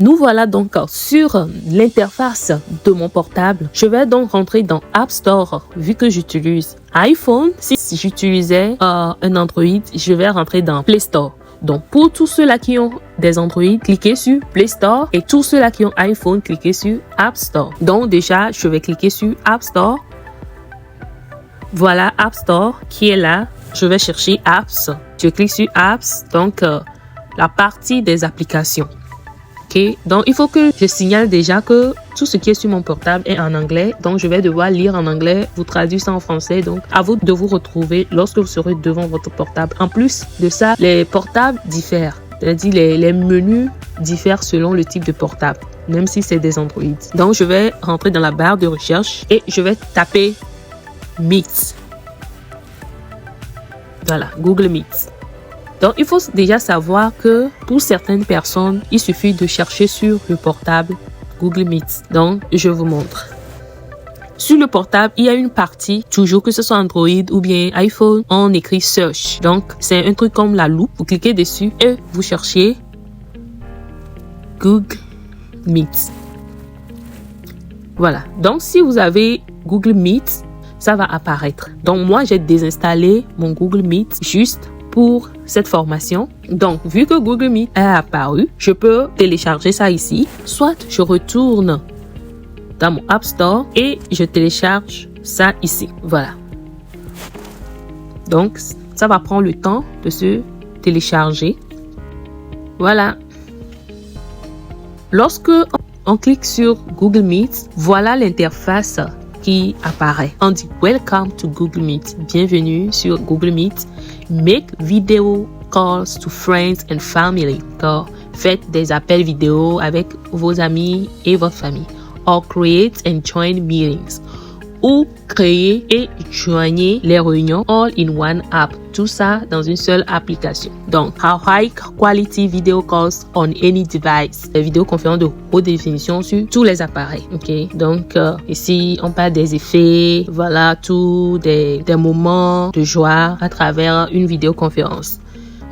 Nous voilà donc sur l'interface de mon portable. Je vais donc rentrer dans App Store vu que j'utilise iPhone. Si j'utilisais un Android, je vais rentrer dans Play Store. Donc, pour tous ceux-là qui ont des Android, cliquez sur Play Store et tous ceux-là qui ont iPhone, cliquez sur App Store. Donc, déjà, je vais cliquer sur App Store. Voilà App Store qui est là. Je vais chercher Apps. Je clique sur Apps, donc la partie des applications. Okay. Donc, il faut que je signale déjà que tout ce qui est sur mon portable est en anglais. Donc, je vais devoir lire en anglais, vous traduire ça en français. Donc, à vous de vous retrouver lorsque vous serez devant votre portable. En plus de ça, les portables diffèrent. C'est-à-dire les menus diffèrent selon le type de portable, même si c'est des Android. Donc, je vais rentrer dans la barre de recherche et je vais taper Meet. Voilà, Google Meet. Donc, il faut déjà savoir que pour certaines personnes, il suffit de chercher sur le portable Google Meet. Donc, je vous montre. Sur le portable, il y a une partie, toujours que ce soit Android ou bien iPhone, on écrit Search. Donc, c'est un truc comme la loupe. Vous cliquez dessus et vous cherchez Google Meet. Voilà. Donc, si vous avez Google Meet, ça va apparaître. Donc, moi, j'ai désinstallé mon Google Meet juste pour cette formation. Donc, vu que Google Meet est apparu, je peux télécharger ça ici. Soit je retourne dans mon App Store et je télécharge ça ici. Voilà. Donc, ça va prendre le temps de se télécharger. Voilà. Lorsque on clique sur Google Meet, voilà l'interface qui apparaît. On dit Welcome to Google Meet. Bienvenue sur Google Meet. Make video calls to friends and family. Faites des appels vidéo avec vos amis et votre famille. Or create and join meetings. Ou créer et joindre les réunions all in one app. Tout ça dans une seule application. Donc, high quality video calls on any device. Des vidéoconférences de haute définition sur tous les appareils. Ok. Donc, ici, on parle des effets. Voilà, tous des moments de joie à travers une vidéoconférence.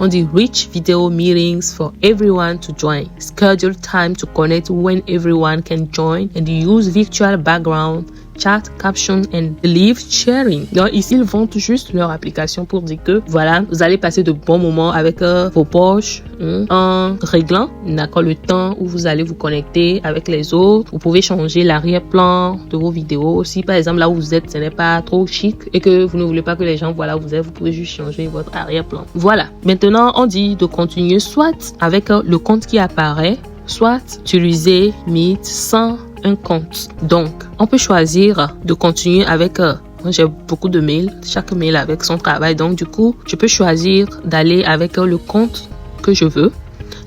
On dit rich video meetings for everyone to join. Schedule time to connect when everyone can join and use virtual background, chat, caption and live sharing. Donc ici, ils vendent juste leur application pour dire que voilà, vous allez passer de bons moments avec vos proches en réglant d'accord, le temps où vous allez vous connecter avec les autres. Vous pouvez changer l'arrière-plan de vos vidéos. Si par exemple là où vous êtes, ce n'est pas trop chic et que vous ne voulez pas que les gens voient là où vous êtes, vous pouvez juste changer votre arrière-plan. Voilà. Maintenant, on dit de continuer soit avec le compte qui apparaît, soit utiliser Meet sans un compte. Donc, on peut choisir de continuer avec j'ai beaucoup de mails, chaque mail avec son travail. Donc, du coup, je peux choisir d'aller avec le compte que je veux.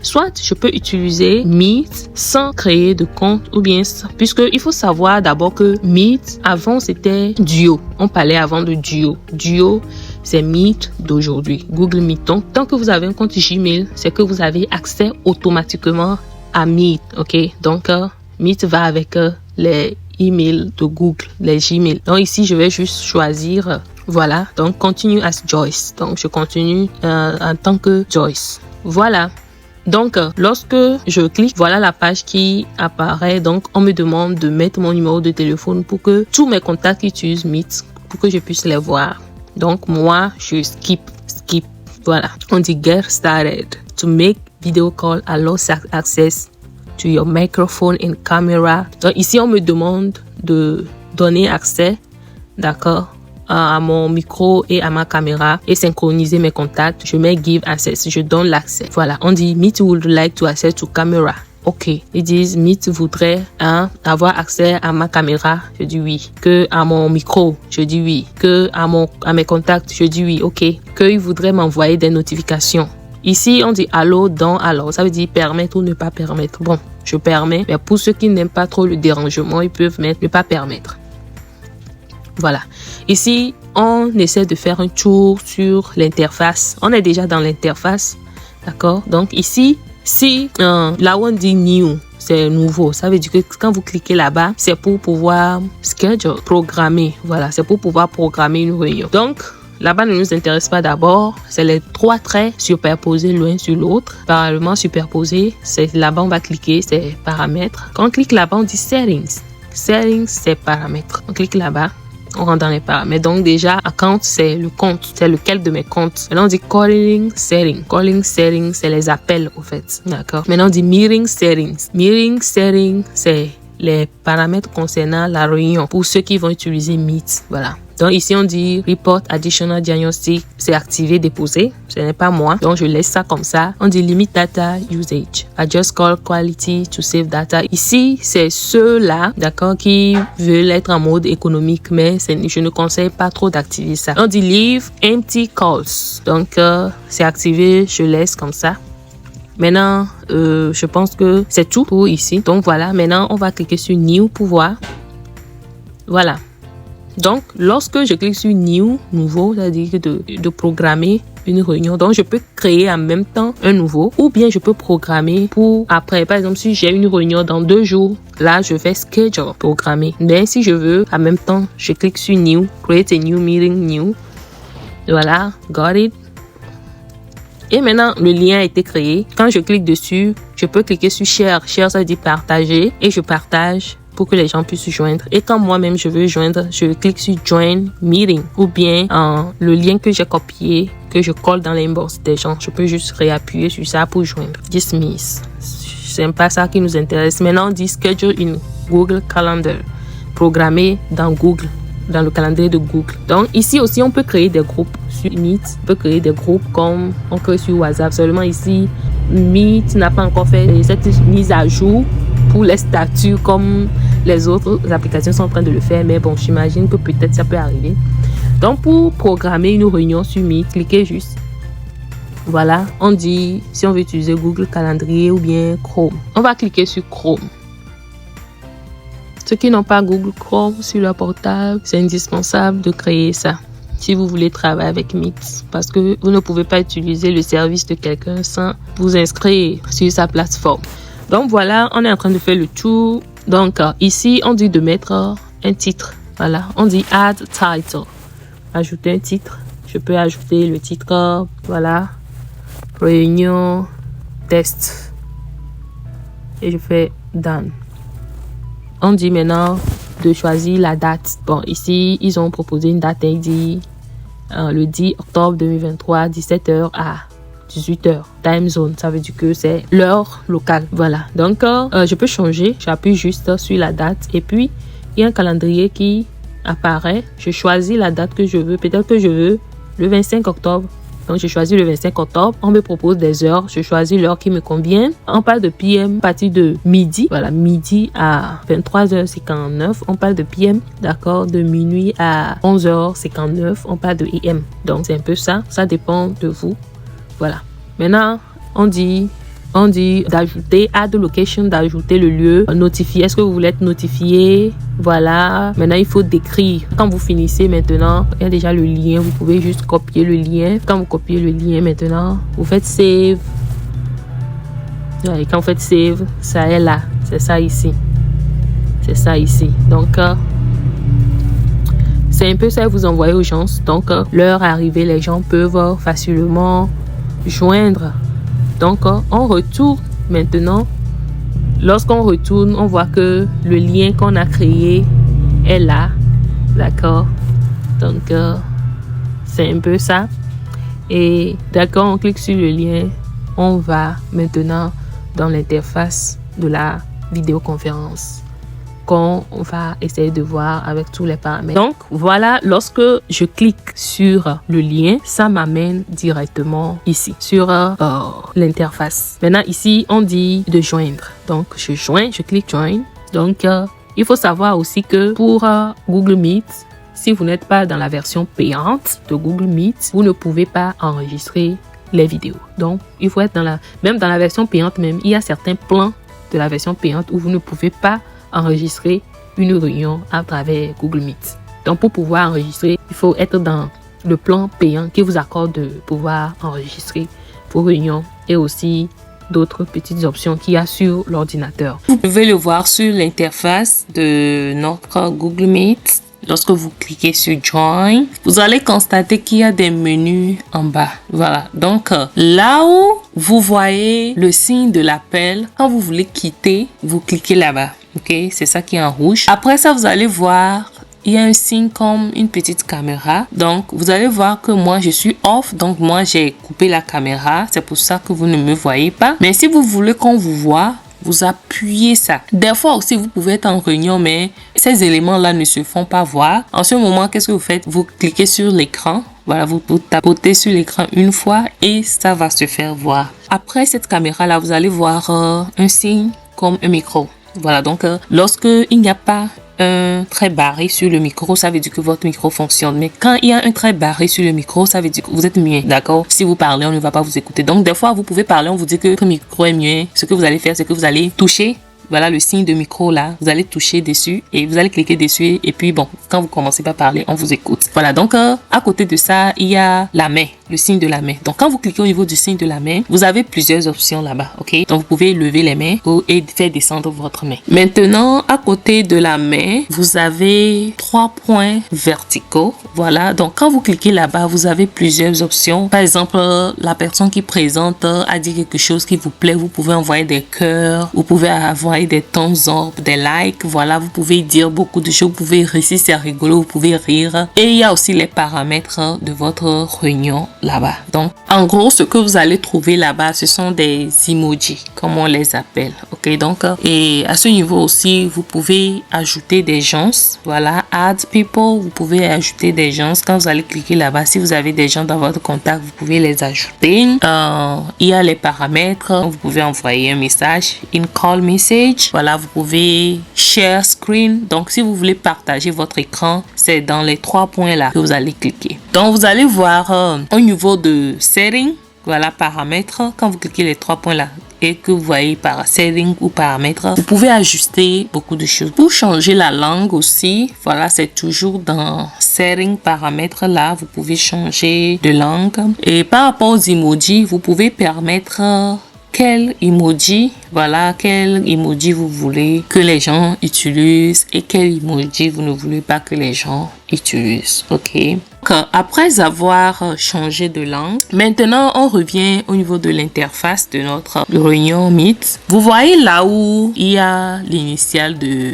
Soit je peux utiliser Meet sans créer de compte ou bien puisque il faut savoir d'abord que Meet avant c'était Duo. On parlait avant de Duo. Duo c'est Meet d'aujourd'hui, Google Meet. Donc, tant que vous avez un compte Gmail, c'est que vous avez accès automatiquement à Meet. Ok, donc Meet va avec les emails de Google, les Gmail. Donc ici, je vais juste choisir, voilà, donc continue as Joyce. Donc je continue en tant que Joyce. Voilà. Donc lorsque je clique, voilà la page qui apparaît. Donc on me demande de mettre mon numéro de téléphone pour que tous mes contacts utilisent Meet, pour que je puisse les voir. Donc moi, je skip. Voilà. On dit get started. To make video call, allow access to your microphone and camera. Donc ici, on me demande de donner accès, d'accord, à mon micro et à ma caméra et synchroniser mes contacts. Je mets give access, je donne l'accès. Voilà, on dit Meet would like to access to camera. Ok, ils disent Meet voudrait avoir accès à ma caméra, je dis oui. Que à mon micro, je dis oui. Que à mes contacts, je dis oui. Ok, qu'ils voudraient m'envoyer des notifications. Ici, on dit allo, dans allo. Ça veut dire permettre ou ne pas permettre. Bon, je permets, mais pour ceux qui n'aiment pas trop le dérangement, ils peuvent mettre ne pas permettre. Voilà. Ici, on essaie de faire un tour sur l'interface. On est déjà dans l'interface. D'accord? Donc ici, si là où on dit new, c'est nouveau. Ça veut dire que quand vous cliquez là-bas, c'est pour pouvoir schedule, programmer. Voilà, c'est pour pouvoir programmer une réunion. Donc, là-bas ne nous intéresse pas d'abord. C'est les 3 traits superposés l'un sur l'autre, parallèlement superposés. C'est là-bas, on va cliquer, c'est paramètres. Quand on clique là-bas, on dit settings. Settings, c'est paramètres. On clique là-bas. On rentre dans les paramètres. Donc déjà, account, c'est le compte. C'est lequel de mes comptes. Maintenant, on dit calling setting. Calling setting, c'est les appels, au fait. D'accord. Maintenant, on dit meeting settings. Meeting setting, c'est les paramètres concernant la réunion pour ceux qui vont utiliser Meet. Voilà. Donc ici, on dit Report Additional Diagnostic. C'est activé, déposé. Ce n'est pas moi. Donc, je laisse ça comme ça. On dit Limit Data Usage. Adjust Call Quality to Save Data. Ici, c'est ceux-là, d'accord, qui veulent être en mode économique, mais je ne conseille pas trop d'activer ça. On dit Leave Empty Calls. Donc, c'est activé. Je laisse comme ça. Maintenant, je pense que c'est tout pour ici. Donc, voilà. Maintenant, on va cliquer sur New pour voir. Voilà. Donc, lorsque je clique sur New, nouveau, c'est-à-dire de programmer une réunion. Donc, je peux créer en même temps un nouveau ou bien je peux programmer pour après. Par exemple, si j'ai une réunion dans 2 jours, là, je fais Schedule, programmer. Mais si je veux, en même temps, je clique sur New, Create a New Meeting, New. Voilà, got it. Et maintenant, le lien a été créé. Quand je clique dessus, je peux cliquer sur Share. Share, ça veut dire partager. Et je partage pour que les gens puissent se joindre. Et quand moi-même je veux joindre, je clique sur Join Meeting. Ou bien le lien que j'ai copié, que je colle dans l'inbox des gens. Je peux juste réappuyer sur ça pour joindre. Dismiss. C'est pas ça qui nous intéresse. Maintenant, on dit Schedule in Google Calendar. Programmer dans Google, dans le calendrier de Google. Donc, ici aussi, on peut créer des groupes sur Meet. On peut créer des groupes comme on crée sur WhatsApp. Seulement ici, Meet n'a pas encore fait cette mise à jour pour les statuts comme les autres applications sont en train de le faire. Mais bon, j'imagine que peut-être ça peut arriver. Donc, pour programmer une réunion sur Meet, cliquez juste. Voilà, on dit si on veut utiliser Google Calendrier ou bien Chrome. On va cliquer sur Chrome. Ceux qui n'ont pas Google Chrome sur leur portable, c'est indispensable de créer ça si vous voulez travailler avec Meet. Parce que vous ne pouvez pas utiliser le service de quelqu'un sans vous inscrire sur sa plateforme. Donc voilà, on est en train de faire le tour. Donc ici, on dit de mettre un titre. Voilà, on dit Add Title. Ajouter un titre. Je peux ajouter le titre. Voilà. Réunion test. Et je fais Done. On dit maintenant de choisir la date. Bon, ici, ils ont proposé une date. Il dit le 10 octobre 2023, 17h à 18h. Time zone, ça veut dire que c'est l'heure locale. Voilà. Donc, je peux changer. J'appuie juste sur la date. Et puis, il y a un calendrier qui apparaît. Je choisis la date que je veux. Peut-être que je veux le 25 octobre. Donc, je choisis le 25 octobre. On me propose des heures. Je choisis l'heure qui me convient. On parle de PM à partir de midi. Voilà, midi à 23h59. On parle de PM, d'accord, de minuit à 11h59. On parle de AM. Donc, c'est un peu ça. Ça dépend de vous. Voilà. Maintenant, on dit d'ajouter add location, d'ajouter le lieu, notifier. Est-ce que vous voulez être notifié? Voilà. Maintenant, il faut décrire. Quand vous finissez maintenant, il y a déjà le lien. Vous pouvez juste copier le lien. Quand vous copiez le lien maintenant, vous faites save. Et quand vous faites save, ça est là. C'est ça ici. C'est ça ici. Donc, c'est un peu ça que vous envoyez aux gens. Donc, l'heure arrivée, les gens peuvent facilement joindre. Donc, on retourne maintenant. Lorsqu'on retourne, on voit que le lien qu'on a créé est là. D'accord? Donc, c'est un peu ça. Et d'accord, on clique sur le lien. On va maintenant dans l'interface de la vidéoconférence qu'on va essayer de voir avec tous les paramètres. Donc, voilà, lorsque je clique sur le lien, ça m'amène directement ici, sur l'interface. Maintenant, ici, on dit de joindre. Donc, je joins, je clique Join. Donc, il faut savoir aussi que pour Google Meet, si vous n'êtes pas dans la version payante de Google Meet, vous ne pouvez pas enregistrer les vidéos. Donc, il faut être même dans la version payante même, il y a certains plans de la version payante où vous ne pouvez pas enregistrer une réunion à travers Google Meet. Donc, pour pouvoir enregistrer, il faut être dans le plan payant qui vous accorde de pouvoir enregistrer vos réunions et aussi d'autres petites options qu'il y a sur l'ordinateur. Vous pouvez le voir sur l'interface de notre Google Meet. lorsque vous cliquez sur Join, vous allez constater qu'il y a des menus en bas. Voilà. Donc, là où vous voyez le signe de l'appel, quand vous voulez quitter, vous cliquez là-bas. OK? C'est ça qui est en rouge. Après ça, vous allez voir, il y a un signe comme une petite caméra. Donc, vous allez voir que moi, je suis off. Donc, moi, j'ai coupé la caméra. C'est pour ça que vous ne me voyez pas. Mais si vous voulez qu'on vous voit, vous appuyez ça. Des fois aussi, vous pouvez être en réunion, mais ces éléments-là ne se font pas voir. En ce moment, qu'est-ce que vous faites? Vous cliquez sur l'écran. Voilà, vous tapotez sur l'écran une fois et ça va se faire voir. Après cette caméra-là, vous allez voir un signe comme un micro. Voilà, donc lorsque il n'y a pas un trait barré sur le micro, ça veut dire que votre micro fonctionne. Mais quand il y a un trait barré sur le micro, ça veut dire que vous êtes muet, d'accord? Si vous parlez, on ne va pas vous écouter. Donc, des fois, vous pouvez parler, on vous dit que votre micro est muet. Ce que vous allez faire, c'est que vous allez toucher, voilà le signe de micro là, vous allez toucher dessus et vous allez cliquer dessus et puis bon, quand vous commencez par parler, on vous écoute. Voilà, donc à côté de ça, il y a la main, le signe de la main. Donc quand vous cliquez au niveau du signe de la main, vous avez plusieurs options là-bas, ok? Donc vous pouvez lever les mains et faire descendre votre main. Maintenant, à côté de la main, vous avez 3 points verticaux. Voilà, donc quand vous cliquez là-bas, vous avez plusieurs options. Par exemple, la personne qui présente a dit quelque chose qui vous plaît, vous pouvez envoyer des cœurs, vous pouvez avoir des thumbs up, des likes, voilà, vous pouvez dire beaucoup de choses, vous pouvez réussir, c'est rigolo, vous pouvez rire. Et il y a aussi les paramètres de votre réunion là-bas. Donc, en gros, ce que vous allez trouver là-bas, ce sont des emojis, comme on les appelle, ok? Donc, et à ce niveau aussi, vous pouvez ajouter des gens, voilà, add people, vous pouvez ajouter des gens. Quand vous allez cliquer là-bas, si vous avez des gens dans votre contact, vous pouvez les ajouter. Il y a les paramètres, vous pouvez envoyer un message, in call message. Voilà, vous pouvez share screen. Donc, si vous voulez partager votre écran, c'est dans les 3 points là que vous allez cliquer. Donc, vous allez voir au niveau de setting, voilà, paramètres. Quand vous cliquez les 3 points là et que vous voyez par setting ou paramètres, vous pouvez ajuster beaucoup de choses. Pour changer la langue aussi, voilà, c'est toujours dans setting, paramètres là, vous pouvez changer de langue. Et par rapport aux emojis, vous pouvez permettre quel emoji, voilà, quel emoji vous voulez que les gens utilisent et quel emoji vous ne voulez pas que les gens utilisent, ok? Donc, après avoir changé de langue, maintenant on revient au niveau de l'interface de notre réunion Meet. Vous voyez là où il y a l'initiale de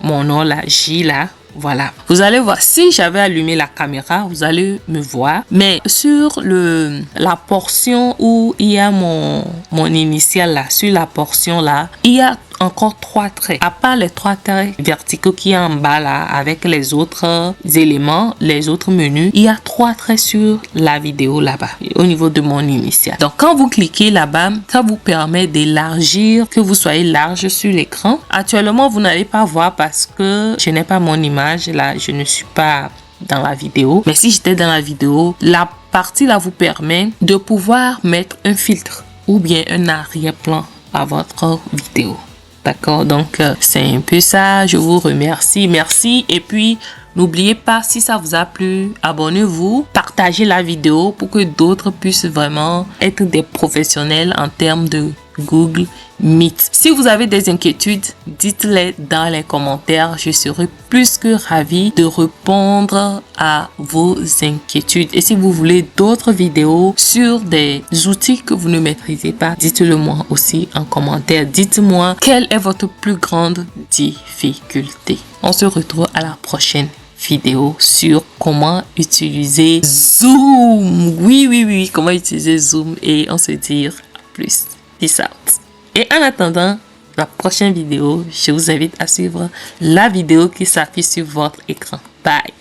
mon nom là, J là. Voilà, vous allez voir, si j'avais allumé la caméra, vous allez me voir. Mais sur la portion où il y a mon initial là, sur la portion là, il y a encore 3 traits. À part les 3 traits verticaux qui est en bas là, avec les autres éléments, les autres menus, il y a 3 traits sur la vidéo là-bas, au niveau de mon initial. Donc, quand vous cliquez là-bas, ça vous permet d'élargir, que vous soyez large sur l'écran. Actuellement, vous n'allez pas voir parce que je n'ai pas mon image là, je ne suis pas dans la vidéo. Mais si j'étais dans la vidéo, la partie là vous permet de pouvoir mettre un filtre ou bien un arrière-plan à votre vidéo. D'accord, donc c'est un peu ça. Je vous remercie, merci. Et puis n'oubliez pas, si ça vous a plu, abonnez-vous, partagez la vidéo pour que d'autres puissent vraiment être des professionnels en termes de Google Meet. Si vous avez des inquiétudes, dites-les dans les commentaires. Je serai plus que ravie de répondre à vos inquiétudes. Et si vous voulez d'autres vidéos sur des outils que vous ne maîtrisez pas, dites-le moi aussi en commentaire. Dites-moi quelle est votre plus grande difficulté. On se retrouve à la prochaine vidéo sur comment utiliser Zoom. Oui, comment utiliser Zoom. Et on se dit à plus. Peace out. Et en attendant la prochaine vidéo, je vous invite à suivre la vidéo qui s'affiche sur votre écran. Bye.